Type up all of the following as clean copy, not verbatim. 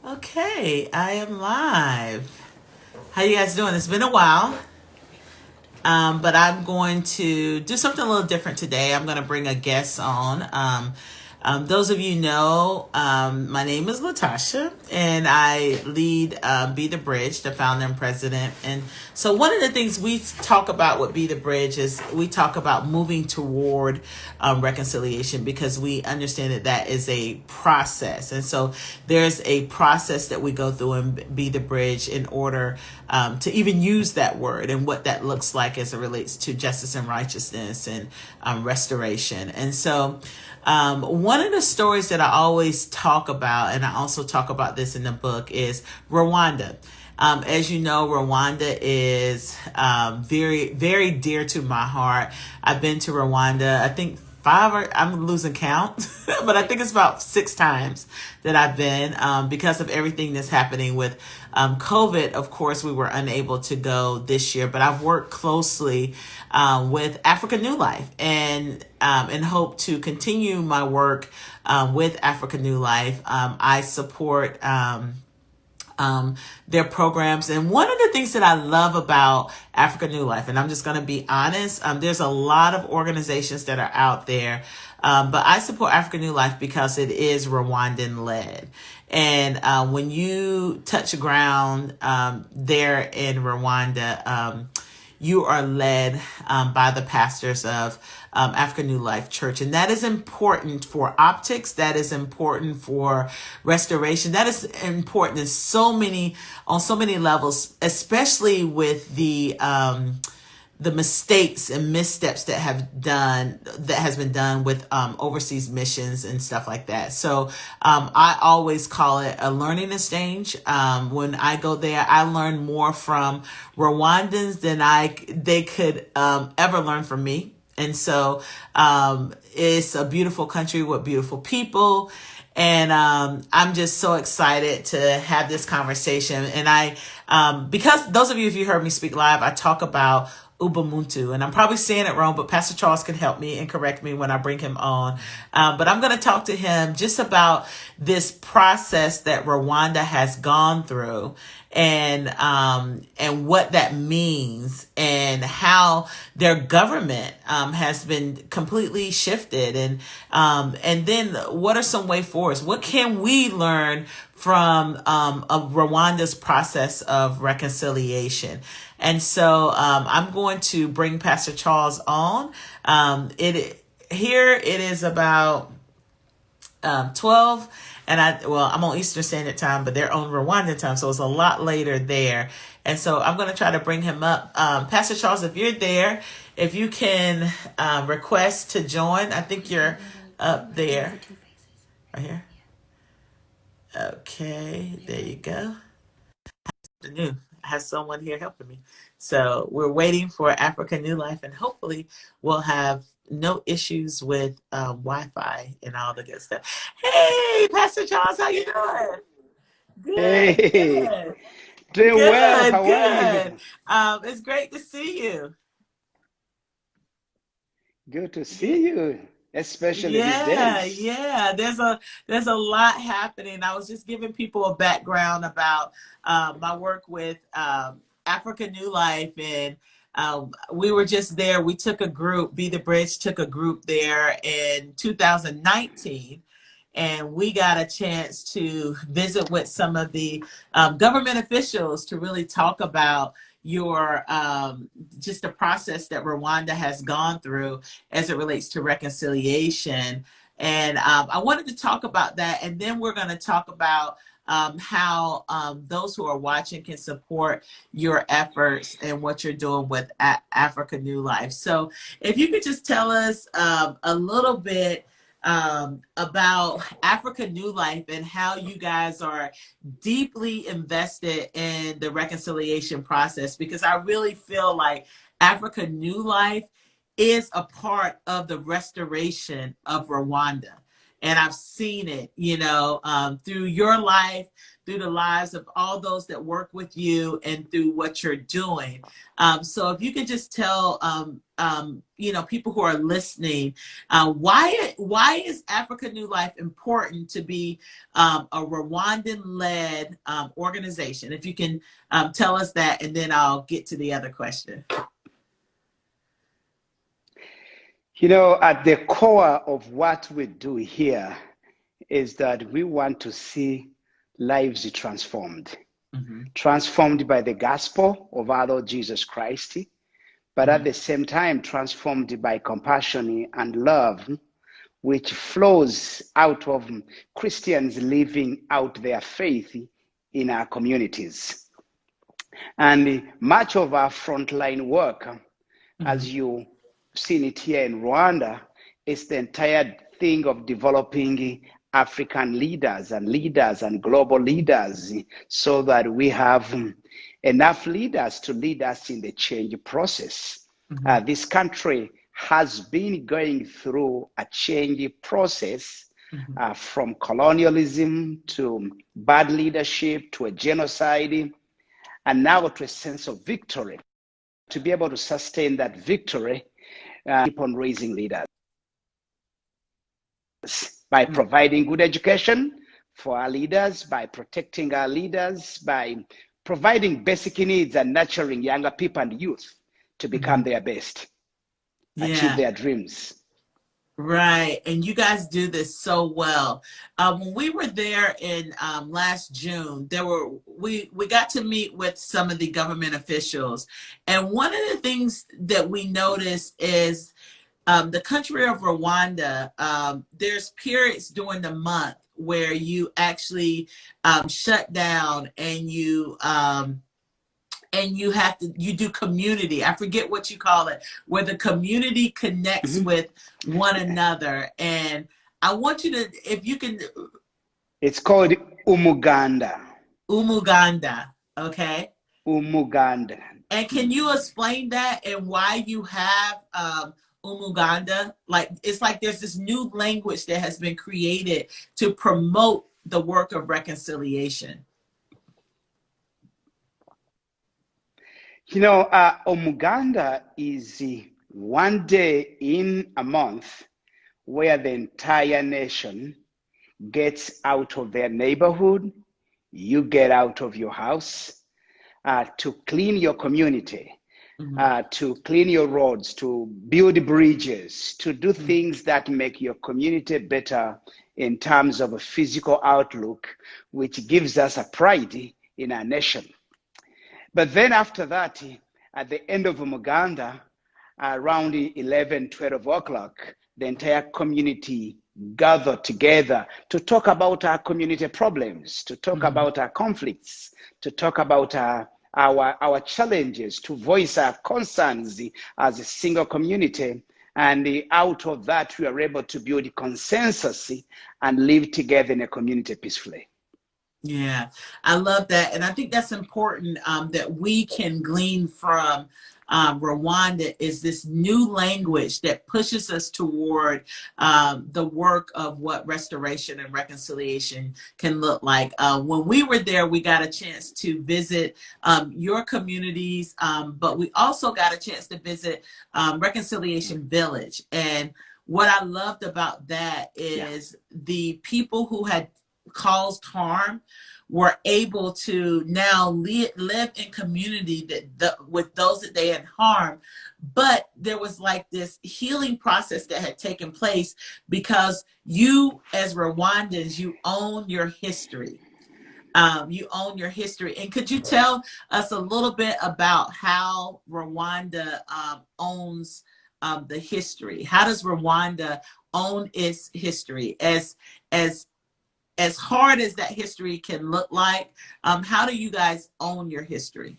Okay, I am live. How you guys doing? It's been a while, but I'm going to do something a little different today. I'm going to bring a guest on. Those of you know, my name is Latasha, and I lead Be the Bridge, the founder and president. And so, one of the things we talk about with Be the Bridge is we talk about moving toward reconciliation, because we understand that that is a process. And so, there's a process that we go through and Be the Bridge in order to even use that word and what that looks like as it relates to justice and righteousness and restoration. And so, one of the stories that I always talk about, and I also talk about this in the book, is Rwanda. As you know, Rwanda is very, very dear to my heart. I've been to Rwanda, I think I'm losing count, but I think it's about 6 times that I've been, because of everything that's happening with COVID. Of course, we were unable to go this year, but I've worked closely with Africa New Life and hope to continue my work with Africa New Life. I support their programs. And one of the things that I love about Africa New Life, and I'm just going to be honest, there's a lot of organizations that are out there, but I support Africa New Life because it is Rwandan led. And when you touch ground there in Rwanda, you are led by the pastors of African New Life Church. And that is important for optics. That is important for restoration. That is important in on so many levels, especially with the mistakes and missteps that has been done with overseas missions and stuff like that. So I always call it a learning exchange. When I go there, I learn more from Rwandans than they could ever learn from me. And so it's a beautiful country with beautiful people. And I'm just so excited to have this conversation. And because those of you, if you heard me speak live, I talk about Ubuntu, and I'm probably saying it wrong, but Pastor Charles can help me and correct me when I bring him on. But I'm going to talk to him just about this process that Rwanda has gone through, and what that means, and how their government has been completely shifted, and then what are some way forwards? What can we learn from Rwanda's process of reconciliation? And so I'm going to bring Pastor Charles on. Here it is about 12, and I'm on Eastern Standard Time, but they're on Rwandan time, so it's a lot later there. And so I'm going to try to bring him up. Pastor Charles, if you're there, if you can request to join, I think you're up there, right here. Okay, there you go. Afternoon. I have someone here helping me. So we're waiting for Africa New Life, and hopefully we'll have no issues with Wi-Fi and all the good stuff. Hey, Pastor Charles, how you doing? Good, Hey, good, doing well. good, How are good. you? It's great to see you. Good to Yeah, see you, especially these yeah, days. yeah. There's a lot happening. I was just giving people a background about my work with Africa New Life, and we were just there. We took a group. Be the Bridge took a group there in 2019, and we got a chance to visit with some of the government officials to really talk about your just the process that Rwanda has gone through as it relates to reconciliation. And I wanted to talk about that, and then we're going to talk about how those who are watching can support your efforts and what you're doing with Africa New Life. So if you could just tell us a little bit about Africa New Life and how you guys are deeply invested in the reconciliation process, because I really feel like Africa New Life is a part of the restoration of Rwanda. and I've seen it, through your life, through the lives of all those that work with you, and through what you're doing. So if you could just tell, people who are listening, why is Africa New Life important to be a Rwandan-led organization? If you can tell us that, and then I'll get to the other question. At the core of what we do here is that we want to see lives transformed, transformed by the gospel of our Lord Jesus Christ, but at the same time transformed by compassion and love, which flows out of Christians living out their faith in our communities. And much of our frontline work, as you've seen it here in Rwanda, is the entire thing of developing African leaders and global leaders, so that we have enough leaders to lead us in the change process. This country has been going through a change process, from colonialism to bad leadership to a genocide, and now to a sense of victory. To be able to sustain that victory, keep on raising leaders by providing good education for our leaders, by protecting our leaders, by providing basic needs and nurturing younger people and youth to become their best, achieve their dreams. Right. And you guys do this so well. When we were there in last June, we got to meet with some of the government officials. And one of the things that we noticed is the country of Rwanda, there's periods during the month where you actually shut down, and you do community. I forget what you call it, where the community connects with one another. And I want you to, if you can. It's called Umuganda. Umuganda. Okay. Umuganda. And can you explain that and why you have Umuganda? It's like there's this new language that has been created to promote the work of reconciliation. Umuganda is one day in a month where the entire nation gets out of their neighborhood, you get out of your house, to clean your community, to clean your roads, to build bridges, to do things that make your community better in terms of a physical outlook, which gives us a pride in our nation. But then after that, at the end of Umuganda, around 11, 12 o'clock, the entire community gather together to talk about our community problems, to talk about our conflicts, to talk about our challenges, to voice our concerns as a single community. And out of that, we are able to build consensus and live together in a community peacefully. Yeah, I love that. And I think that's important, that we can glean from Rwanda, is this new language that pushes us toward the work of what restoration and reconciliation can look like. When we were there, we got a chance to visit your communities, but we also got a chance to visit Reconciliation Village. And what I loved about that is the people who had caused harm were able to now live in community with those that they had harmed. But there was like this healing process that had taken place because you, as Rwandans, you own your history. You own your history. And could you tell us a little bit about how Rwanda owns the history? How does Rwanda own its history? As hard as that history can look like, how do you guys own your history?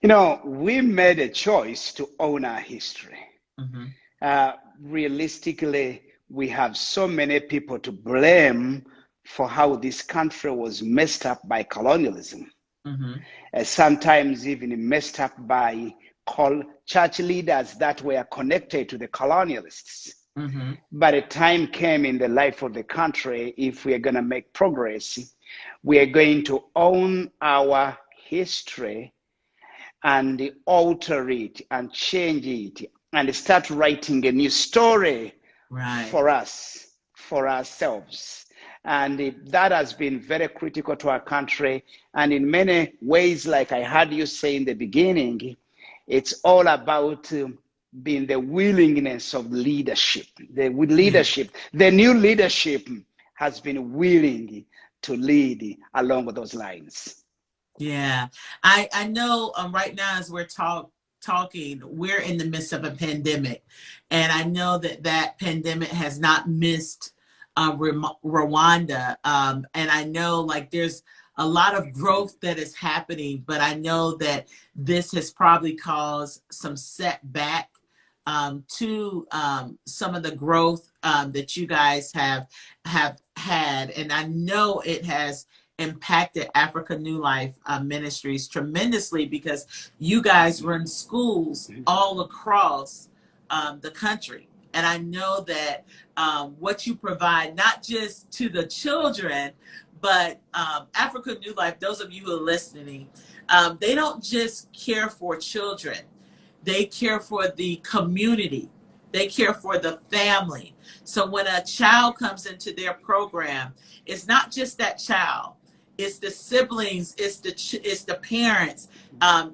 We made a choice to own our history. Realistically, we have so many people to blame for how this country was messed up by colonialism. Sometimes even messed up by church leaders that were connected to the colonialists. Mm-hmm. But a time came in the life of the country, if we are going to make progress, we are going to own our history and alter it and change it and start writing a new story Right. for us, for ourselves. And that has been very critical to our country. And in many ways, like I heard you say in the beginning, it's all about being the willingness of leadership. Yeah. The new leadership has been willing to lead along those lines. Yeah, I know right now as we're talking, we're in the midst of a pandemic, and I know that that pandemic has not missed Rwanda, and I know like there's a lot of growth that is happening, but I know that this has probably caused some setback to some of the growth that you guys have had, and I know it has impacted Africa New Life Ministries tremendously because you guys run schools all across the country. And I know that what you provide, not just to the children, but Africa New Life, those of you who are listening, they don't just care for children. They care for the community. They care for the family. So when a child comes into their program, it's not just that child. It's the siblings. It's the parents.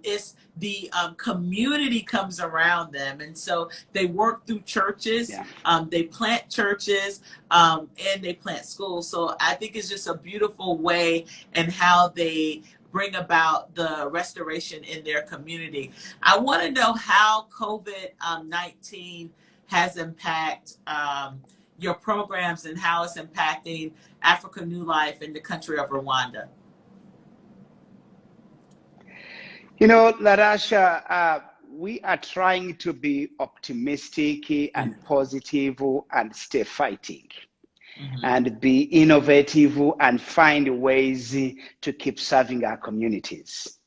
It's the community comes around them, and so they work through churches. Yeah. They plant churches and they plant schools. So I think it's just a beautiful way and how they bring about the restoration in their community. I want to know how COVID-19 has impacted your programs and how it's impacting Africa New Life in the country of Rwanda. You know, Latasha, we are trying to be optimistic and positive and stay fighting. Mm-hmm. And be innovative and find ways to keep serving our communities.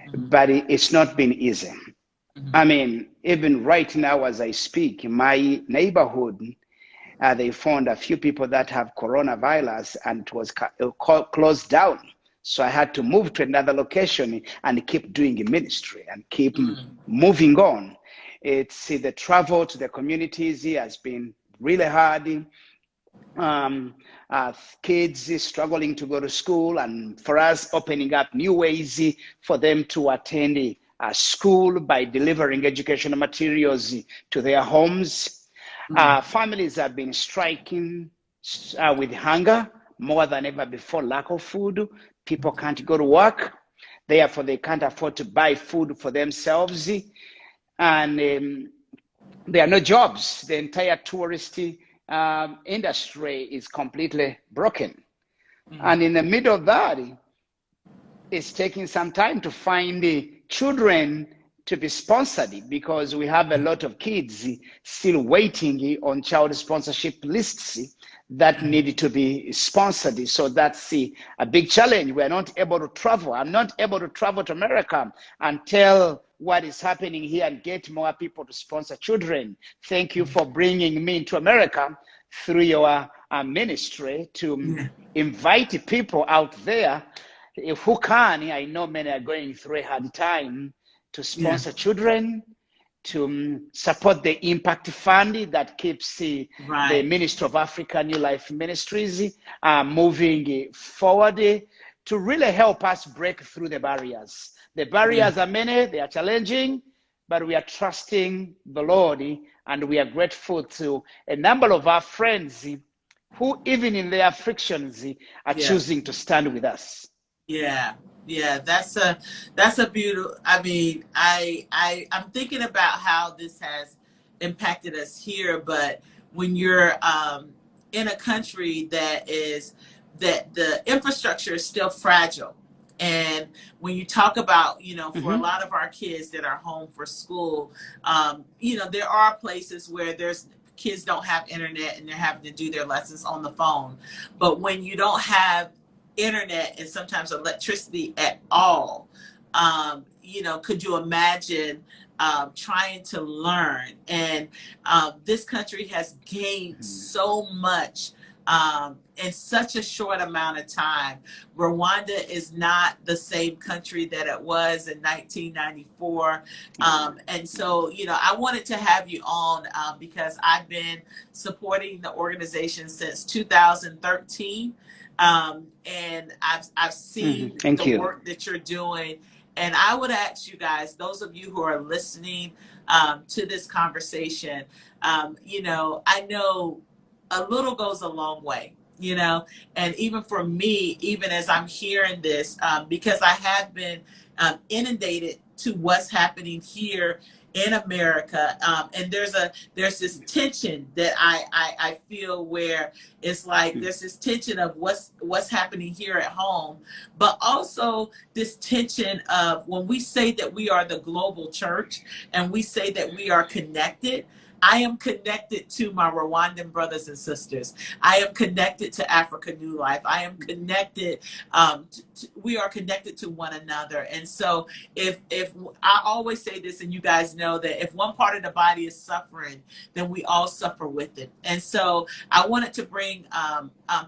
Mm-hmm. But it's not been easy. Mm-hmm. I mean, even right now as I speak, in my neighborhood, they found a few people that have coronavirus and it was closed down. So I had to move to another location and keep doing ministry and keep moving on. It's the travel to the communities has been really hard. Kids struggling to go to school, and for us opening up new ways for them to attend school by delivering educational materials to their homes. Families have been striking with hunger more than ever before, lack of food. People can't go to work, therefore they can't afford to buy food for themselves, and there are no jobs. The entire tourist industry is completely broken. And in the middle of that, it's taking some time to find the children to be sponsored because we have a lot of kids still waiting on child sponsorship lists that need to be sponsored. So that's a big challenge. We are not able to travel. I'm not able to travel to America and tell what is happening here and get more people to sponsor children. Thank you for bringing me to America through your ministry to invite people out there who can. I know many are going through a hard time to sponsor children, to support the impact fund that keeps the Ministry of Africa New Life Ministries moving forward to really help us break through the barriers. The barriers are many, they are challenging, but we are trusting the Lord and we are grateful to a number of our friends who, even in their frictions, are choosing to stand with us. Yeah, that's a beautiful. I mean, I'm thinking about how this has impacted us here, but when you're in a country that the infrastructure is still fragile, and when you talk about, for a lot of our kids that are home for school, there are places where kids don't have internet and they're having to do their lessons on the phone, but when you don't have internet and sometimes electricity at all, could you imagine trying to learn. And this country has gained so much in such a short amount of time. Rwanda is not the same country that it was in 1994. And so, you know, I wanted to have you on because I've been supporting the organization since 2013. And I've seen Thank the you. work that you're doing. And I would ask you guys, those of you who are listening to this conversation, you know, I know a little goes a long way, you know, and even for me, even as I'm hearing this, because I have been inundated to what's happening here in America, and there's this tension that I feel where it's like there's this tension of what's happening here at home, but also this tension of when we say that we are the global church and we say that we are connected. I am connected to my Rwandan brothers and sisters. I am connected to Africa New Life. I am connected. We are connected to one another. And so, if I always say this, and you guys know that if one part of the body is suffering, then we all suffer with it. And so, I wanted to bring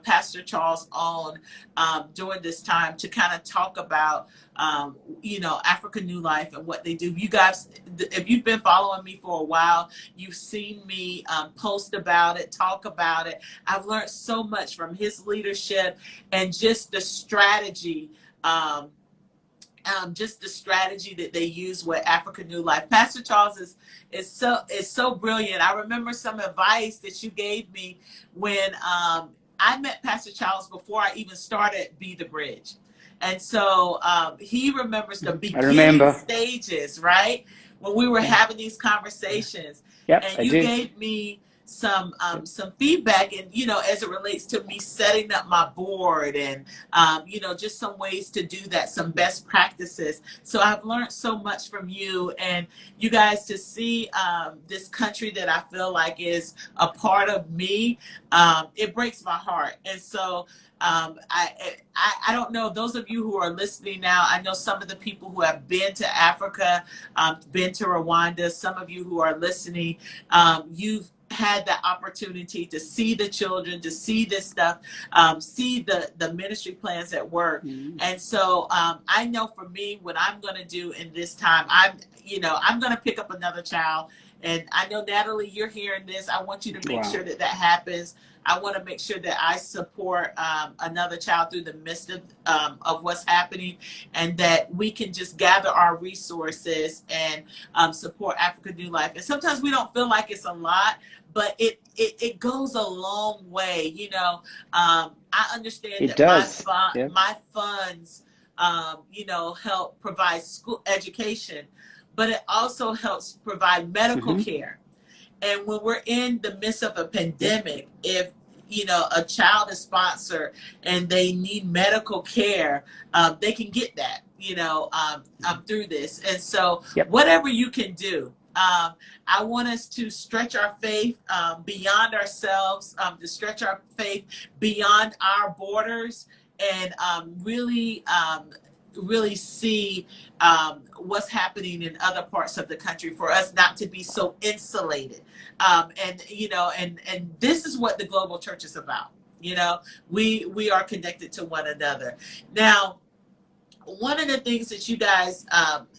Pastor Charles on during this time to kind of talk about you know, Africa New Life and what they do. You guys, if you've been following me for a while, you've seen me post about it, talk about it. I've learned so much from his leadership and just the strategy, just the strategy that they use with Africa New Life. Pastor Charles is so brilliant. I remember some advice that you gave me when I met Pastor Charles before I even started Be the Bridge. And so he remembers the beginning stages, right? When we were having these conversations. Yep, And I you did. gave me some feedback, and you know, as it relates to me setting up my board, and you know, just some ways to do that, some best practices. So I've learned so much from you, and you guys, to see this country that I feel like is a part of me, it breaks my heart. And so I don't know, those of you who are listening now, I know some of the people who have been to Africa, been to Rwanda, some of you who are listening, you've had the opportunity to see the children, to see this stuff, see the ministry plans at work. And so I know for me, what I'm going to do in this time, I'm going to pick up another child. And I know, Natalie, you're hearing this. I want you to make sure that happens. I want to make sure that I support another child through the midst of what's happening, and that we can just gather our resources and support Africa New Life. And sometimes we don't feel like it's a lot, but it goes a long way. You know, I understand that my funds, you know, help provide school education, but it also helps provide medical care. And when we're in the midst of a pandemic, if you know a child is sponsored and they need medical care, they can get that, you know, through this. And so whatever you can do, I want us to stretch our faith beyond ourselves, to stretch our faith beyond our borders, and really see what's happening in other parts of the country, for us not to be so insulated. And you know, and this is what the global church is about. You know, we are connected to one another. Now, one of the things that you guys,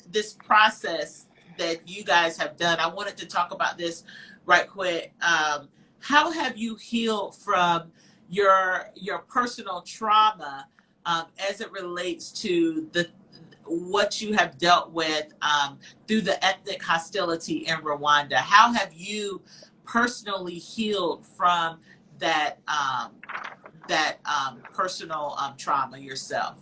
this process that you guys have done, I wanted to talk about this right quick. How have you healed from your personal trauma as it relates to what you have dealt with through the ethnic hostility in Rwanda? How have you personally healed from that personal trauma yourself?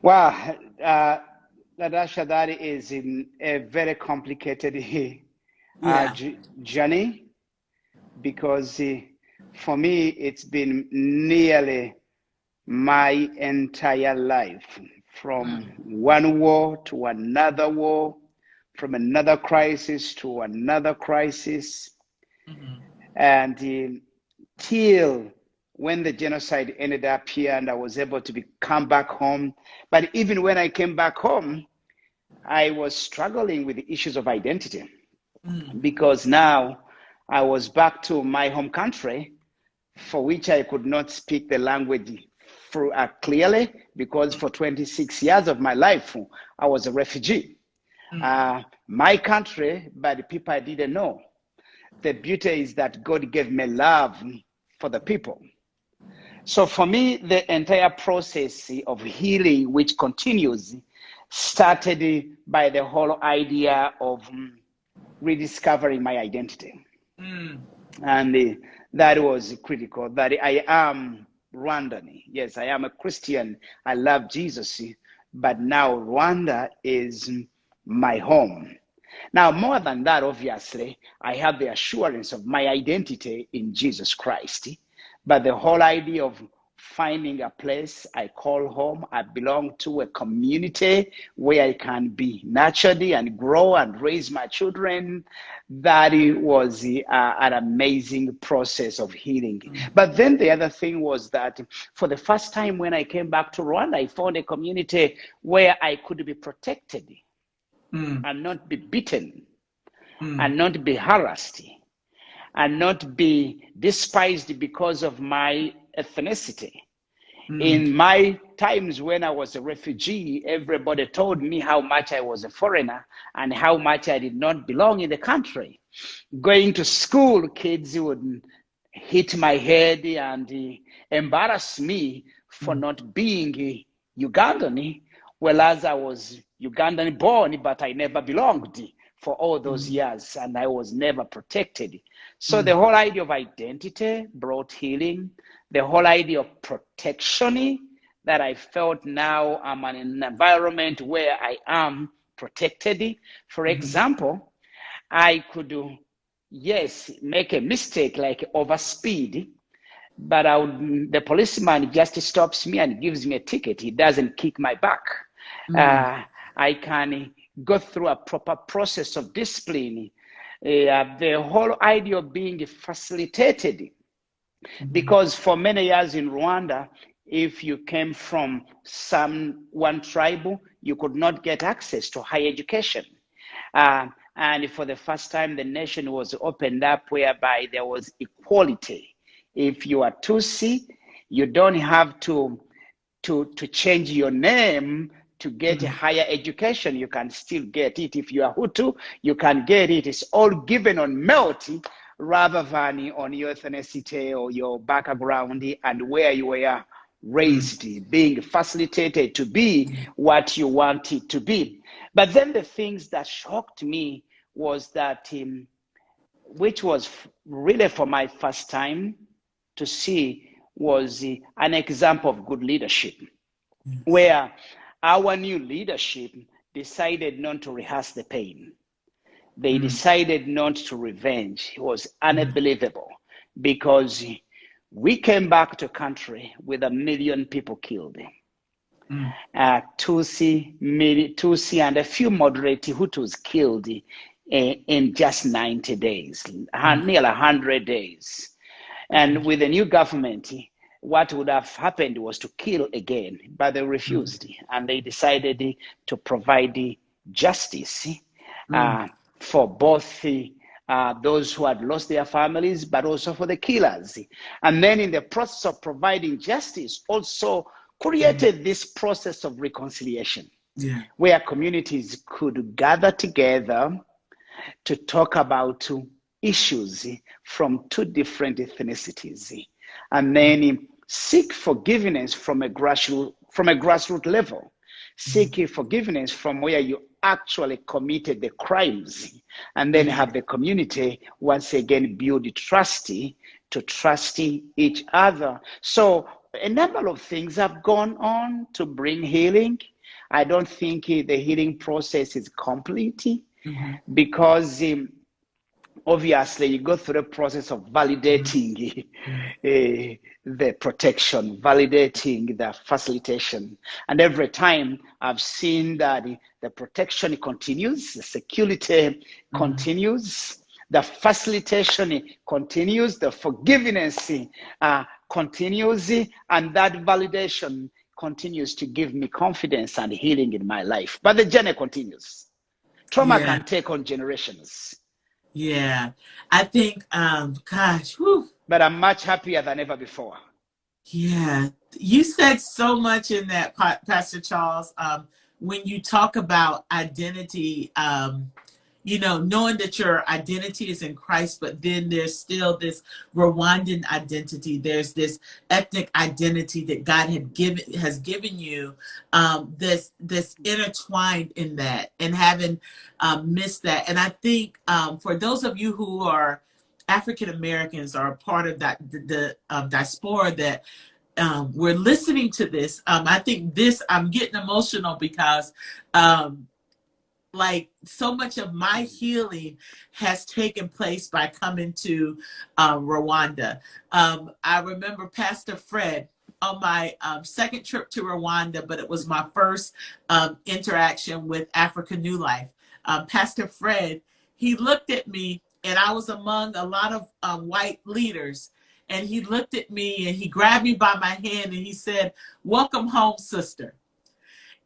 Wow, Latasha, that is a very complicated journey, because for me, it's been nearly my entire life, from one war to another war, from another crisis to another crisis. And till when the genocide ended up here and I was able to come back home. But even when I came back home, I was struggling with the issues of identity because now I was back to my home country, for which I could not speak the language clearly, because for 26 years of my life, I was a refugee. My country, but the people I didn't know. The beauty is that God gave me love for the people. So for me, the entire process of healing, which continues, started by the whole idea of rediscovering my identity. And that was critical, that I am Rwandan. Yes, I am a Christian. I love Jesus, but now Rwanda is my home. Now, more than that, obviously, I have the assurance of my identity in Jesus Christ. But the whole idea of finding a place I call home, I belong to a community where I can be nurtured and grow and raise my children, that was an amazing process of healing. But then the other thing was that for the first time when I came back to Rwanda, I found a community where I could be protected and not be beaten and not be harassed and not be despised because of my ethnicity. In my times when I was a refugee, everybody told me how much I was a foreigner and how much I did not belong in the country. Going to school, kids would hit my head and embarrass me for not being Ugandan, whereas I was Ugandan born, but I never belonged for all those years, and I was never protected. So the whole idea of identity brought healing. The whole idea of protection, that I felt now I'm in an environment where I am protected. For example, I could, yes, make a mistake like overspeed, but the policeman just stops me and gives me a ticket. He doesn't kick my back. I can go through a proper process of discipline. The whole idea of being facilitated, because for many years in Rwanda, if you came from one tribe, you could not get access to higher education. And for the first time, the nation was opened up whereby there was equality. If you are Tutsi, you don't have to change your name to get higher education. You can still get it. If you are Hutu, you can get it. It's all given on merit rather than on your ethnicity or your background and where you were raised, being facilitated to be what you wanted to be. But then the things that shocked me was that, which was really for my first time to see, was an example of good leadership, where our new leadership decided not to rehearse the pain. They decided not to revenge. It was unbelievable, because we came back to a country with 1 million people killed. Tutsi and a few moderate Hutus killed in just 90 days, nearly 100 days. And with the new government, what would have happened was to kill again, but they refused, and they decided to provide justice for both those who had lost their families, but also for the killers. And then in the process of providing justice, also created this process of reconciliation, where communities could gather together to talk about issues from two different ethnicities, and then seek forgiveness from a grassroots level. Seek forgiveness from where you actually committed the crimes, and then have the community once again build trust to trust each other. So a number of things have gone on to bring healing. I don't think the healing process is complete, because obviously you go through the process of validating the protection, validating the facilitation. And every time I've seen that the protection continues, the security continues, the facilitation continues, the forgiveness continues, and that validation continues to give me confidence and healing in my life. But the journey continues. Trauma Yeah. can take on generations. Yeah. I think, gosh, whew. But I'm much happier than ever before. Yeah, you said so much in that, Pastor Charles. When you talk about identity, knowing that your identity is in Christ, but then there's still this Rwandan identity. There's this ethnic identity that God has given you. This intertwined in that, and having missed that. And I think for those of you who are African Americans or part of that the diaspora that we're listening to this. I think I'm getting emotional because like so much of my healing has taken place by coming to Rwanda. I remember Pastor Fred on my second trip to Rwanda, but it was my first interaction with Africa New Life. Pastor Fred, he looked at me, and I was among a lot of white leaders. And he looked at me and he grabbed me by my hand and he said, "Welcome home, sister."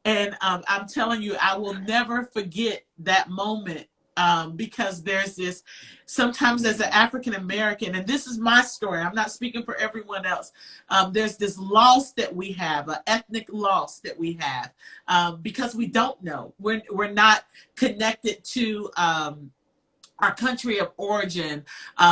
And I'm telling you, I will never forget that moment because there's this, sometimes as an African American, and this is my story, I'm not speaking for everyone else, there's this loss that we have, an ethnic loss that we have because we don't know. We're not connected to our country of origin.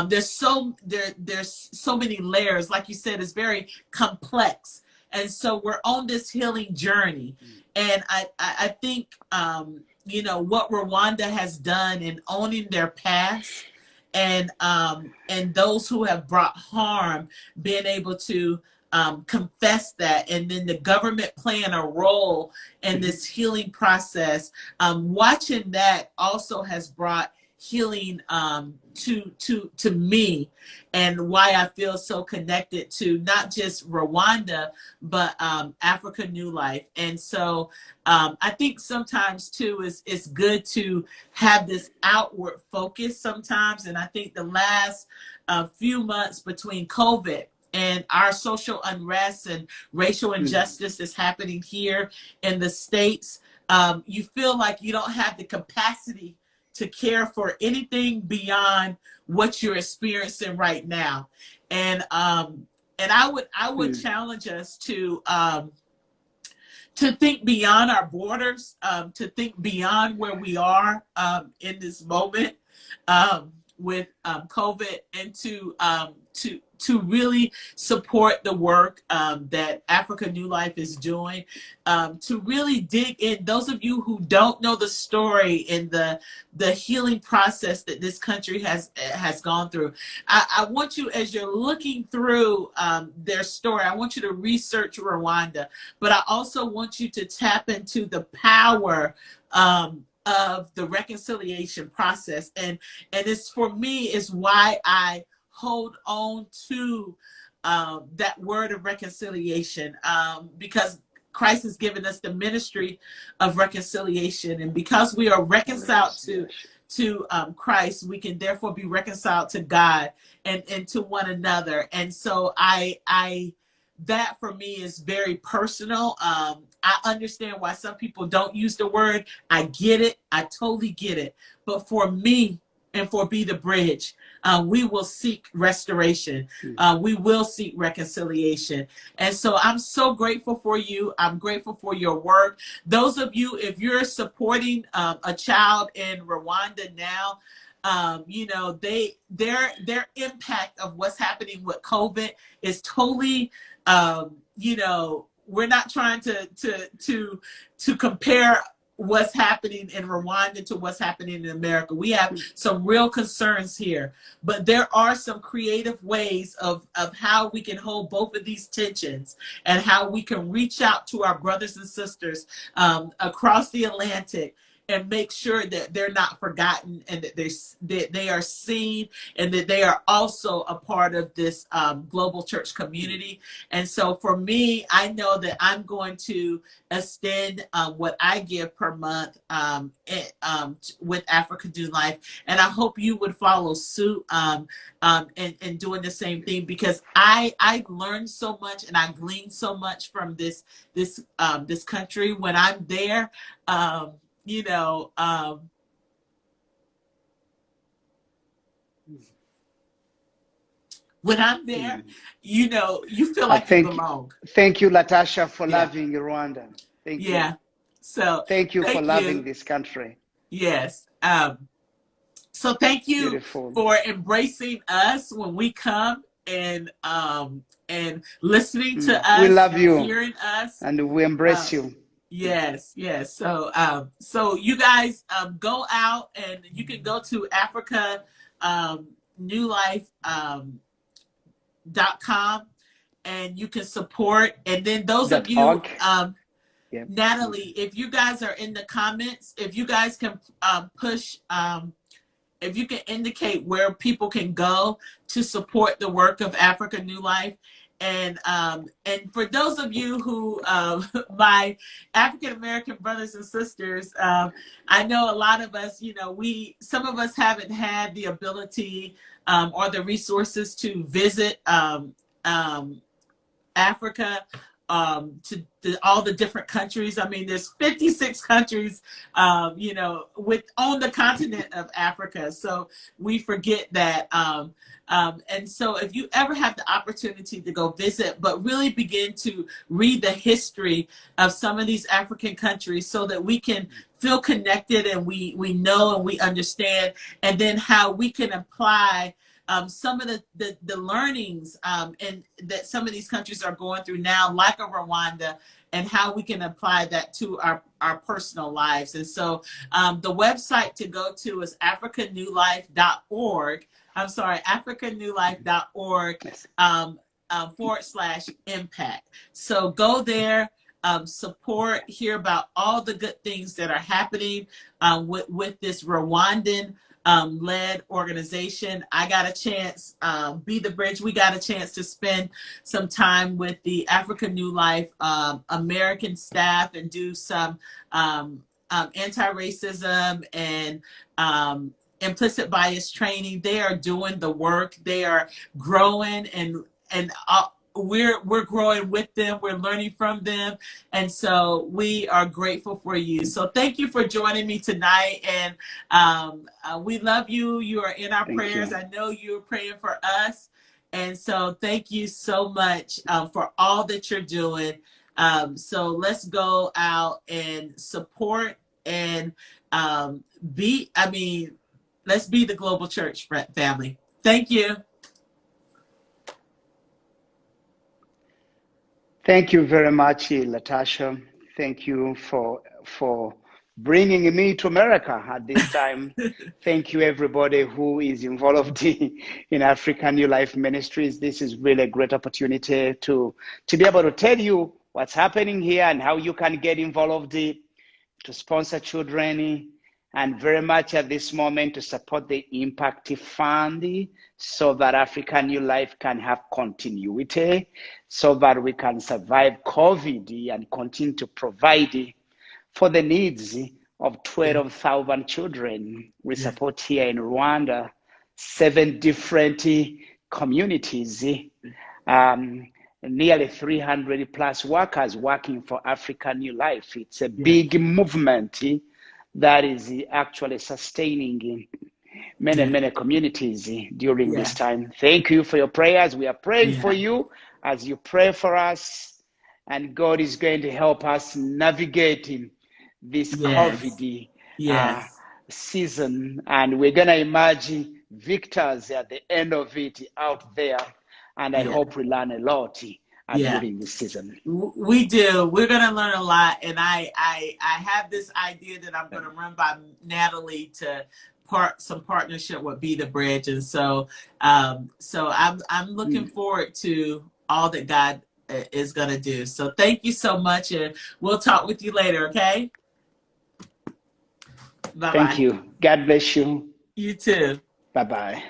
There's so many layers. Like you said, it's very complex. And so we're on this healing journey. And I think, what Rwanda has done in owning their past and those who have brought harm, being able to confess that, and then the government playing a role in this healing process. Watching that also has brought healing to me, and why I feel so connected to not just Rwanda but Africa New Life. And so I think sometimes too it's good to have this outward focus sometimes. And I think the last few months between COVID and our social unrest and racial injustice that's happening here in the States, you feel like you don't have the capacity to care for anything beyond what you're experiencing right now. And I would challenge us to think beyond our borders, to think beyond where we are in this moment with COVID, and to really support the work that Africa New Life is doing, to really dig in. Those of you who don't know the story and the healing process that this country has gone through, I want you, as you're looking through their story, I want you to research Rwanda, but I also want you to tap into the power of the reconciliation process. And it's, for me, is why I hold on to that word of reconciliation, because Christ has given us the ministry of reconciliation, and because we are reconciled to Christ, we can therefore be reconciled to God and to one another. And so I that for me is very personal. I understand why some people don't use the word. I get it. I totally get it. But for me, and for Be the Bridge, we will seek restoration. We will seek reconciliation. And so I'm so grateful for you. I'm grateful for your work. Those of you, if you're supporting a child in Rwanda now, their impact of what's happening with COVID is totally, we're not trying to compare what's happening in Rwanda to what's happening in America. We have some real concerns here, but there are some creative ways of how we can hold both of these tensions, and how we can reach out to our brothers and sisters across the Atlantic and make sure that they're not forgotten, and that they are seen, and that they are also a part of this global church community. And so for me, I know that I'm going to extend what I give per month with Africa New Life, and I hope you would follow suit and doing the same thing, because I learned so much and I gleaned so much from this country when I'm there. You know, when I'm there, you know, you feel like you belong. Thank you, Latasha, for Yeah. loving Rwanda. Thank you. Yeah. So Thank you for thank loving you. this country. Yes. So thank you Beautiful. for embracing us when we come, and listening to We us love and you hearing us. and we embrace Um, you. yes, yes. So you guys go out, and you can go to Africa New Life .com, and you can support. And then those of you, .org. Yep. Natalie, if you guys are in the comments, if you guys can push, if you can indicate where people can go to support the work of Africa New Life. And for those of you who, my African American brothers and sisters, I know a lot of us, you know, some of us haven't had the ability or the resources to visit Africa, to all the different countries. I mean, there's 56 countries, you know, on the continent of Africa. So we forget that. And so if you ever have the opportunity to go visit, but really begin to read the history of some of these African countries, so that we can feel connected, and we know and we understand, and then how we can apply some of the learnings and that some of these countries are going through now, like a Rwanda, and how we can apply that to our personal lives. And so the website to go to is africanewlife.org. I'm sorry, africanewlife.org /impact. So go there, support, hear about all the good things that are happening with this Rwandan led organization. I got a chance, Be the Bridge, we got a chance to spend some time with the Africa New Life American staff, and do some anti-racism and implicit bias training. They are doing the work. They are growing, and we're growing with them. We're learning from them. And so we are grateful for you. So thank you for joining me tonight. And we love you. You are in our prayers. I know you're praying for us. And so thank you so much for all that you're doing. So let's go out and support, and let's be the global church family. Thank you. Thank you very much, Latasha. Thank you for bringing me to America at this time. Thank you, everybody who is involved in African New Life Ministries. This is really a great opportunity to be able to tell you what's happening here and how you can get involved, to sponsor children, and very much at this moment to support the Impact Fund, so that African New Life can have continuity, so that we can survive COVID and continue to provide for the needs of 12,000 children. We support here in Rwanda 7 different communities, nearly 300 plus workers working for African New Life. It's a big movement that is actually sustaining many communities during this time. Thank you for your prayers. We are praying for you as you pray for us, and God is going to help us navigating this COVID season, and we're going to emerge victors at the end of it out there, and I hope we learn a lot during this season. We do. We're going to learn a lot, and I have this idea that I'm going to run by Natalie to some partnership with Be the Bridge, and so I'm looking forward to all that God is going to do. So thank you so much, and we'll talk with you later. Okay. Bye Thank bye. you. God bless you. You too. Bye bye.